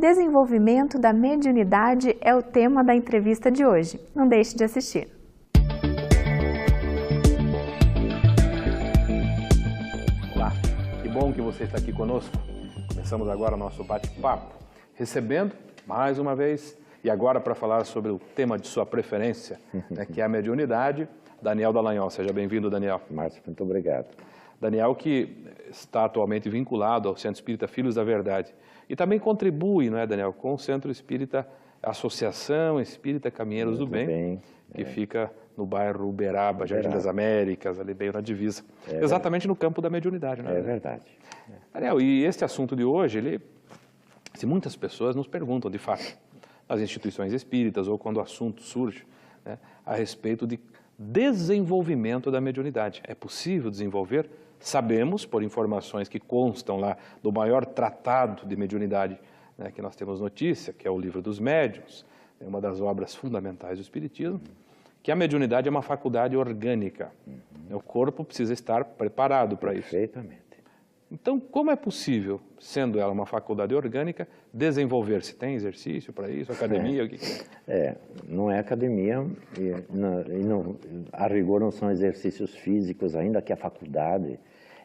Desenvolvimento da mediunidade é o tema da entrevista de hoje. Não deixe de assistir. Olá, que bom que você está aqui conosco. Começamos agora nosso bate-papo, recebendo, mais uma vez, e agora para falar sobre o tema de sua preferência, que é a mediunidade, Daniel Dallagnol. Seja bem-vindo, Daniel. Márcio, muito obrigado. Daniel, que está atualmente vinculado ao Centro Espírita Filhos da Verdade e também contribui, não é, Daniel, com o Centro Espírita, Associação Espírita Caminheiros do Bem, que fica no bairro Uberaba, Jardim das Américas, ali bem na divisa, exatamente no campo da mediunidade, não é? É verdade. Daniel, e este assunto de hoje, muitas pessoas nos perguntam, de fato, nas instituições espíritas ou quando o assunto surge, né, a respeito de desenvolvimento da mediunidade. É possível desenvolver? Sabemos, por informações que constam lá do maior tratado de mediunidade, né, que nós temos notícia, que é o Livro dos Médiuns, é uma das obras fundamentais do Espiritismo, que a mediunidade é uma faculdade orgânica. O corpo precisa estar preparado para isso. Perfeitamente. Então, como é possível, sendo ela uma faculdade orgânica, desenvolver-se? Tem exercício para isso? Academia? O que é? Não é academia, a rigor não são exercícios físicos, ainda que a faculdade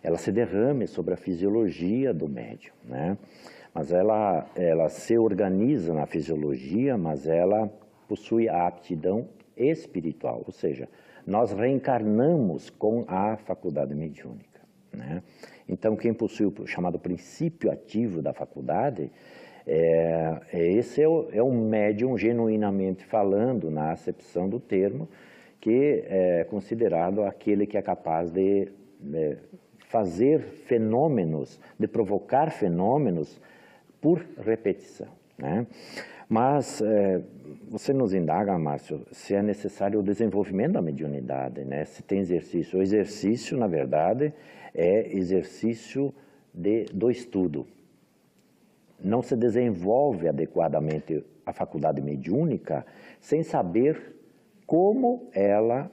ela se derrame sobre a fisiologia do médium, né? Mas ela se organiza na fisiologia, mas ela possui a aptidão espiritual, ou seja, nós reencarnamos com a faculdade mediúnica, né? Então, quem possui o chamado princípio ativo da faculdade, esse é um médium genuinamente falando, na acepção do termo, que é considerado aquele que é capaz de fazer fenômenos, de provocar fenômenos por repetição, né? Mas você nos indaga, Márcio, se é necessário o desenvolvimento da mediunidade, né? Se tem exercício. O exercício, na verdade, é exercício do estudo. Não se desenvolve adequadamente a faculdade mediúnica sem saber como ela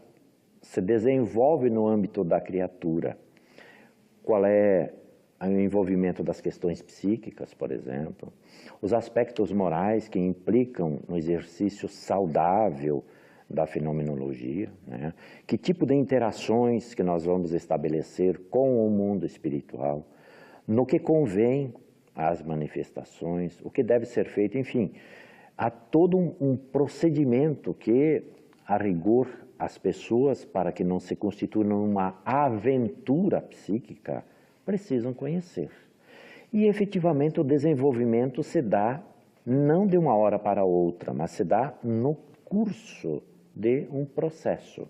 se desenvolve no âmbito da criatura. Qual é o envolvimento das questões psíquicas, por exemplo, os aspectos morais que implicam no exercício saudável da fenomenologia, né? Que tipo de interações que nós vamos estabelecer com o mundo espiritual, no que convém às manifestações, o que deve ser feito, enfim, há todo um procedimento que, a rigor, as pessoas, para que não se constituam numa aventura psíquica, precisam conhecer. E, efetivamente, o desenvolvimento se dá não de uma hora para outra, mas se dá no curso de um processo.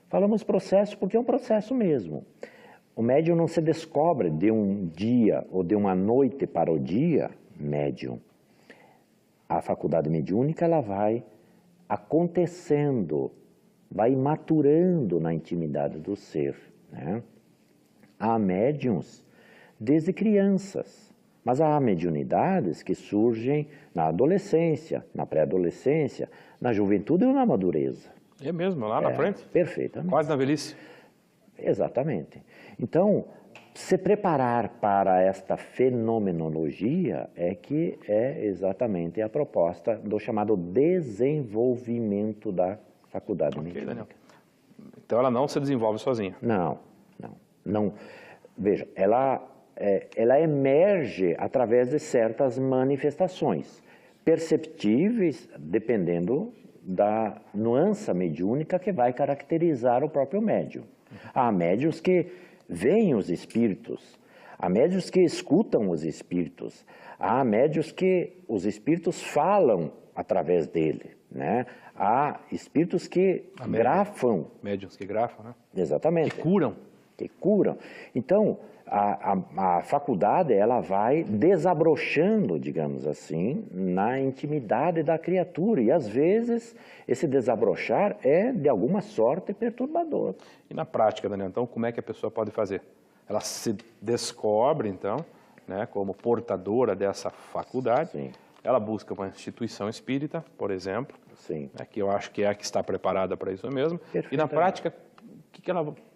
Falamos processo porque é um processo mesmo. O médium não se descobre de um dia ou de uma noite para o dia médium. A faculdade mediúnica ela vai acontecendo, vai maturando na intimidade do ser, né? Há médiums desde crianças, mas há mediunidades que surgem na adolescência, na pré-adolescência, na juventude ou na madureza. É mesmo, lá na frente? Perfeitamente. Quase na velhice. Exatamente. Então, se preparar para esta fenomenologia é que é exatamente a proposta do chamado desenvolvimento da faculdade mediúnica. Daniel. Então ela não se desenvolve sozinha? Não. Veja, ela emerge através de certas manifestações, perceptíveis dependendo da nuance mediúnica que vai caracterizar o próprio médium. Há médiuns que veem os espíritos, há médiuns que escutam os espíritos, há médiuns que os espíritos falam através dele, né? Há espíritos que grafam. Médiuns que grafam, né? Exatamente. Que curam. Então, a faculdade ela vai desabrochando, digamos assim, na intimidade da criatura. E, às vezes, esse desabrochar é, de alguma sorte, perturbador. E na prática, Daniel, então, como é que a pessoa pode fazer? Ela se descobre, então, né, como portadora dessa faculdade. Sim. Ela busca uma instituição espírita, por exemplo, sim, né, que eu acho que é a que está preparada para isso mesmo. E, na prática,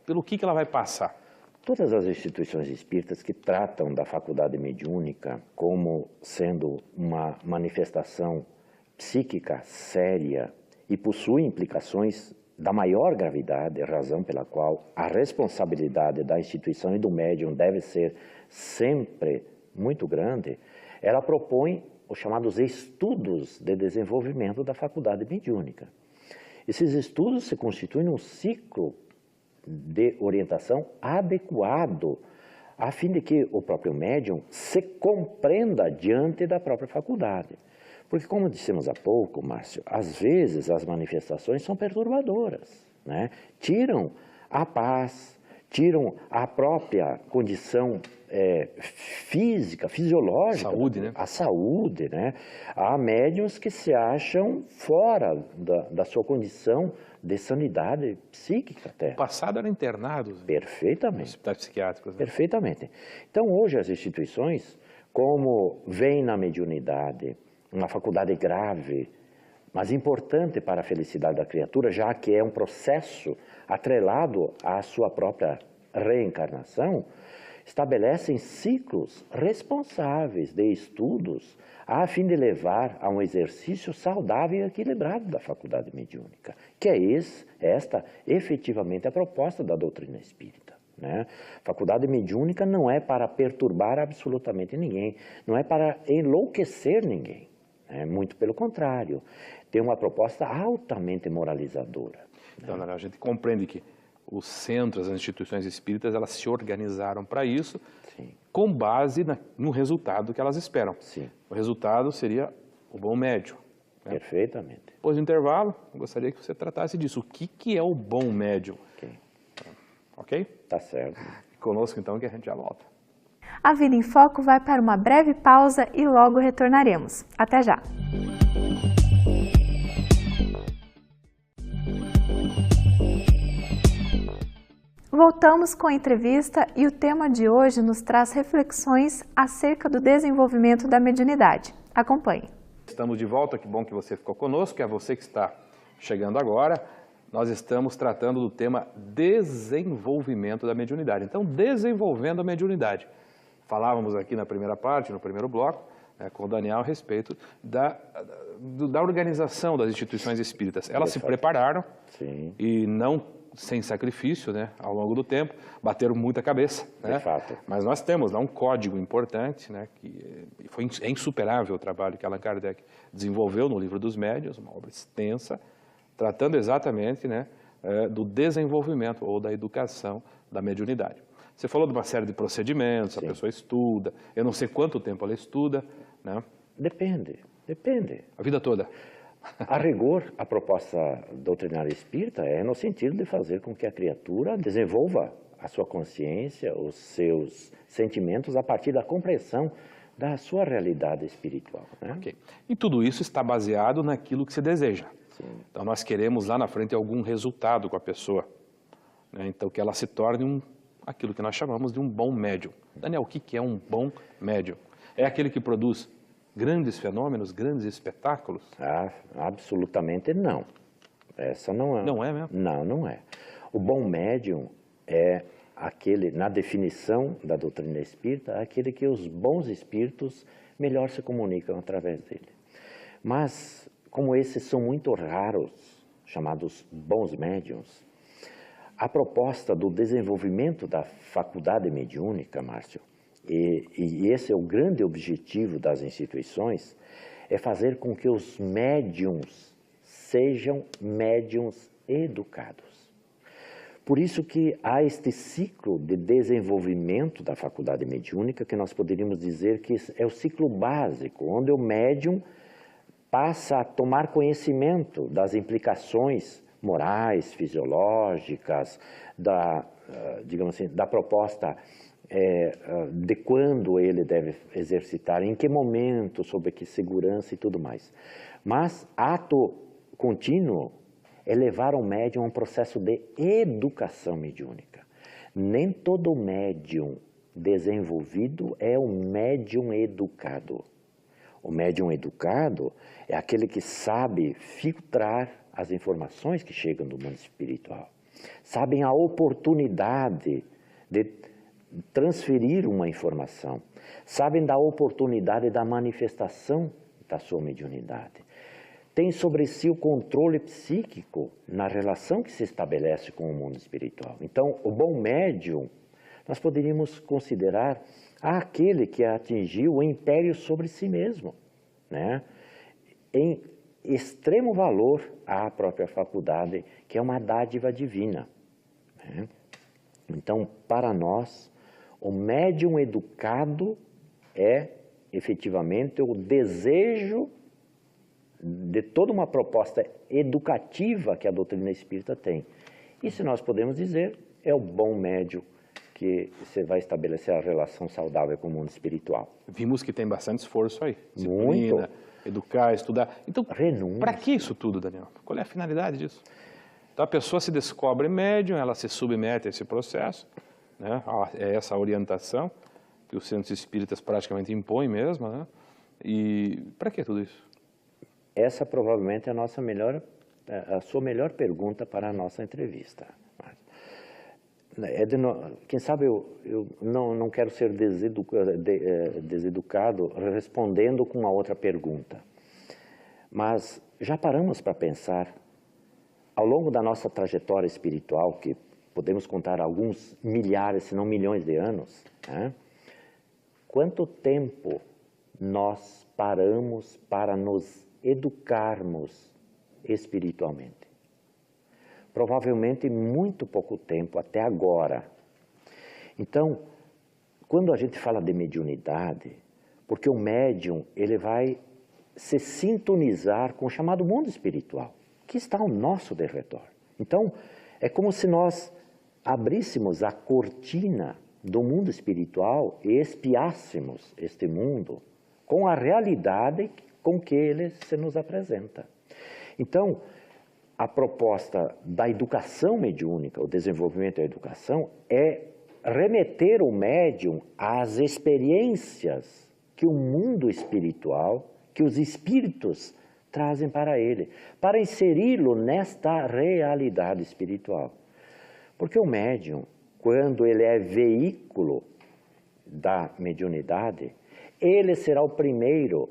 pelo que ela vai passar? Todas as instituições espíritas que tratam da faculdade mediúnica como sendo uma manifestação psíquica séria e possui implicações da maior gravidade, razão pela qual a responsabilidade da instituição e do médium deve ser sempre muito grande, ela propõe os chamados estudos de desenvolvimento da faculdade mediúnica. Esses estudos se constituem num ciclo de orientação adequado, a fim de que o próprio médium se compreenda diante da própria faculdade. Porque, como dissemos há pouco, Márcio, às vezes as manifestações são perturbadoras, né? Tiram a paz, tiram a própria condição física, fisiológica, saúde, né? A saúde, né? Há médiuns que se acham fora da sua condição de sanidade psíquica até. No passado eram internados Perfeitamente. nos hospitais psiquiátricos. Né? Perfeitamente. Então, hoje as instituições, como veem na mediunidade uma faculdade grave, mas importante para a felicidade da criatura, já que é um processo atrelado à sua própria reencarnação, estabelecem ciclos responsáveis de estudos a fim de levar a um exercício saudável e equilibrado da faculdade mediúnica, que é esta efetivamente a proposta da doutrina espírita. Né? Faculdade mediúnica não é para perturbar absolutamente ninguém, não é para enlouquecer ninguém, né? Muito pelo contrário, tem uma proposta altamente moralizadora. Então, a gente compreende que os centros, as instituições espíritas, elas se organizaram para isso, sim, com base no resultado que elas esperam. Sim. O resultado seria o bom médium. Né? Perfeitamente. Depois do intervalo, eu gostaria que você tratasse disso. O que é o bom médium? Ok? Tá certo. Conosco, então, que a gente já volta. A Vida em Foco vai para uma breve pausa e logo retornaremos. Até já! Voltamos com a entrevista e o tema de hoje nos traz reflexões acerca do desenvolvimento da mediunidade. Acompanhe. Estamos de volta, que bom que você ficou conosco, é você que está chegando agora. Nós estamos tratando do tema desenvolvimento da mediunidade. Então, desenvolvendo a mediunidade. Falávamos aqui na primeira parte, no primeiro bloco, com o Daniel a respeito da organização das instituições espíritas. Elas se prepararam, sim, e não sem sacrifício, né, ao longo do tempo, bateram muita cabeça. Né? De fato. Mas nós temos lá um código importante, né, que é insuperável o trabalho que Allan Kardec desenvolveu no Livro dos Médiuns, uma obra extensa, tratando exatamente, né, do desenvolvimento ou da educação da mediunidade. Você falou de uma série de procedimentos, sim, a pessoa estuda, eu não sei quanto tempo ela estuda. Né? Depende. A vida toda. A rigor, a proposta doutrinária espírita é no sentido de fazer com que a criatura desenvolva a sua consciência, os seus sentimentos a partir da compreensão da sua realidade espiritual. Né? Okay. E tudo isso está baseado naquilo que se deseja. Sim. Então nós queremos lá na frente algum resultado com a pessoa. Né? Então que ela se torne aquilo que nós chamamos de um bom médium. Daniel, o que é um bom médium? É aquele que produz grandes fenômenos, grandes espetáculos? Ah, absolutamente não. Essa não é. Não é mesmo? Não, não é. O bom médium é aquele, na definição da doutrina espírita, é aquele que os bons espíritos melhor se comunicam através dele. Mas, como esses são muito raros, chamados bons médiums, a proposta do desenvolvimento da faculdade mediúnica, Márcio, e esse é o grande objetivo das instituições, é fazer com que os médiums sejam médiums educados. Por isso que há este ciclo de desenvolvimento da faculdade mediúnica, que nós poderíamos dizer que é o ciclo básico, onde o médium passa a tomar conhecimento das implicações morais, fisiológicas, digamos assim, da proposta de quando ele deve exercitar, em que momento, sob que segurança e tudo mais. Mas ato contínuo é levar o médium a um processo de educação mediúnica. Nem todo médium desenvolvido é um médium educado. O médium educado é aquele que sabe filtrar as informações que chegam do mundo espiritual. Sabem a oportunidade de transferir uma informação, sabem da oportunidade da manifestação da sua mediunidade. Tem sobre si o controle psíquico na relação que se estabelece com o mundo espiritual. Então, o bom médium, nós poderíamos considerar aquele que atingiu o império sobre si mesmo, né? Em extremo valor à própria faculdade, que é uma dádiva divina, né? Então, para nós, o médium educado é efetivamente o desejo de toda uma proposta educativa que a doutrina espírita tem. E se nós podemos dizer, é o bom médium que você vai estabelecer a relação saudável com o mundo espiritual. Vimos que tem bastante esforço aí. Disciplina, Muito. Educar, estudar. Então, Renúncia. para que isso tudo, Daniel? Qual é a finalidade disso? Então, a pessoa se descobre médium, ela se submete a esse processo, né? É essa orientação que os centros espíritas praticamente impõem mesmo, né? E para que tudo isso? Essa provavelmente é a sua melhor pergunta para a nossa entrevista. Quem sabe eu não quero ser deseducado respondendo com uma outra pergunta. Mas já paramos para pensar, ao longo da nossa trajetória espiritual, que podemos contar alguns milhares, se não milhões de anos, né? Quanto tempo nós paramos para nos educarmos espiritualmente? Provavelmente muito pouco tempo, até agora. Então, quando a gente fala de mediunidade, porque o médium ele vai se sintonizar com o chamado mundo espiritual, que está ao nosso derredor. Então, é como se nós abríssemos a cortina do mundo espiritual e espiássemos este mundo com a realidade com que ele se nos apresenta. Então, a proposta da educação mediúnica, o desenvolvimento da educação, é remeter o médium às experiências que o mundo espiritual, que os espíritos trazem para ele, para inseri-lo nesta realidade espiritual. Porque o médium, quando ele é veículo da mediunidade, ele será o primeiro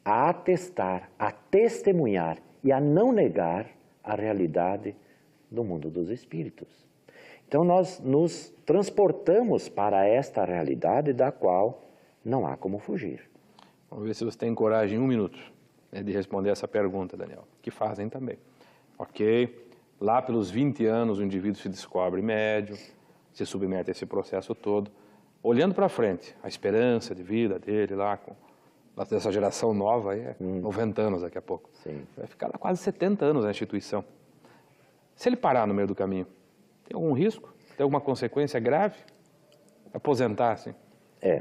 a atestar, a testemunhar e a não negar a realidade do mundo dos espíritos. Então nós nos transportamos para esta realidade da qual não há como fugir. Vamos ver se você tem coragem em 1 minuto, né, de responder essa pergunta, Daniel, que fazem também. Ok, lá pelos 20 anos o indivíduo se descobre médium, se submete a esse processo todo, olhando para frente, a esperança de vida dele lá com dessa geração nova, aí é 90 anos daqui a pouco. Sim. Vai ficar lá quase 70 anos na instituição. Se ele parar no meio do caminho, tem algum risco? Tem alguma consequência grave? Aposentar, assim?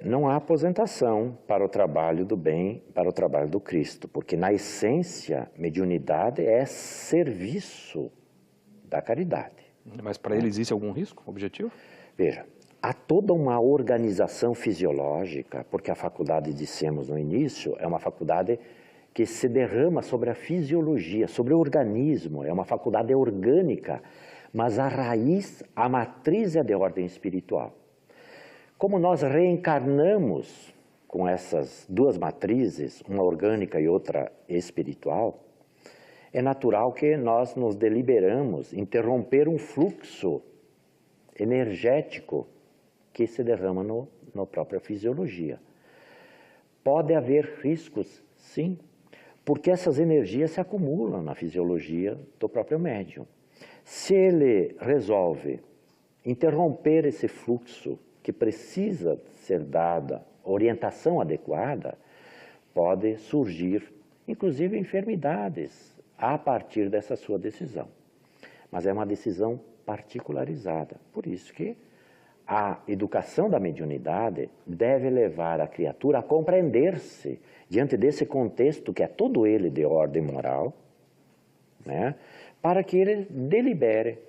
Não há aposentação para o trabalho do bem, para o trabalho do Cristo, porque na essência, mediunidade é serviço da caridade. Mas para ele existe algum risco, objetivo? Veja, há toda uma organização fisiológica, porque a faculdade, dissemos no início, é uma faculdade que se derrama sobre a fisiologia, sobre o organismo, é uma faculdade orgânica, mas a raiz, a matriz é de ordem espiritual. Como nós reencarnamos com essas duas matrizes, uma orgânica e outra espiritual, é natural que nós nos deliberamos interromper um fluxo energético que se derrama na própria fisiologia. Pode haver riscos, sim, porque essas energias se acumulam na fisiologia do próprio médium. Se ele resolve interromper esse fluxo que precisa ser dada orientação adequada, pode surgir, inclusive, enfermidades a partir dessa sua decisão. Mas é uma decisão particularizada. Por isso que a educação da mediunidade deve levar a criatura a compreender-se diante desse contexto que é todo ele de ordem moral, né, para que ele delibere,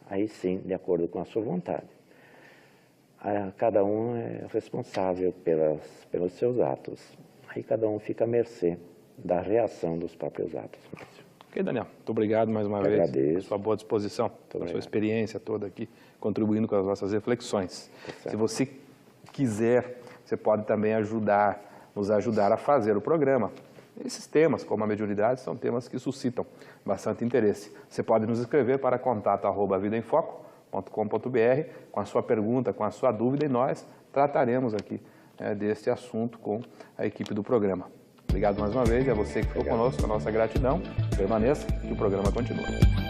aí sim, de acordo com a sua vontade. Cada um é responsável pelos seus atos. Aí cada um fica à mercê da reação dos próprios atos. Ok, Daniel. Muito obrigado mais uma vez. Agradeço. Pela sua boa disposição, pela sua experiência toda aqui contribuindo com as nossas reflexões. Se você quiser, você pode também nos ajudar a fazer o programa. Esses temas, como a mediunidade, são temas que suscitam bastante interesse. Você pode nos escrever para contato@vidaemfoco.com.br com a sua pergunta, com a sua dúvida, e nós trataremos aqui deste assunto com a equipe do programa. Obrigado mais uma vez, e a você que ficou conosco, a nossa gratidão. Permaneça, que o programa continua.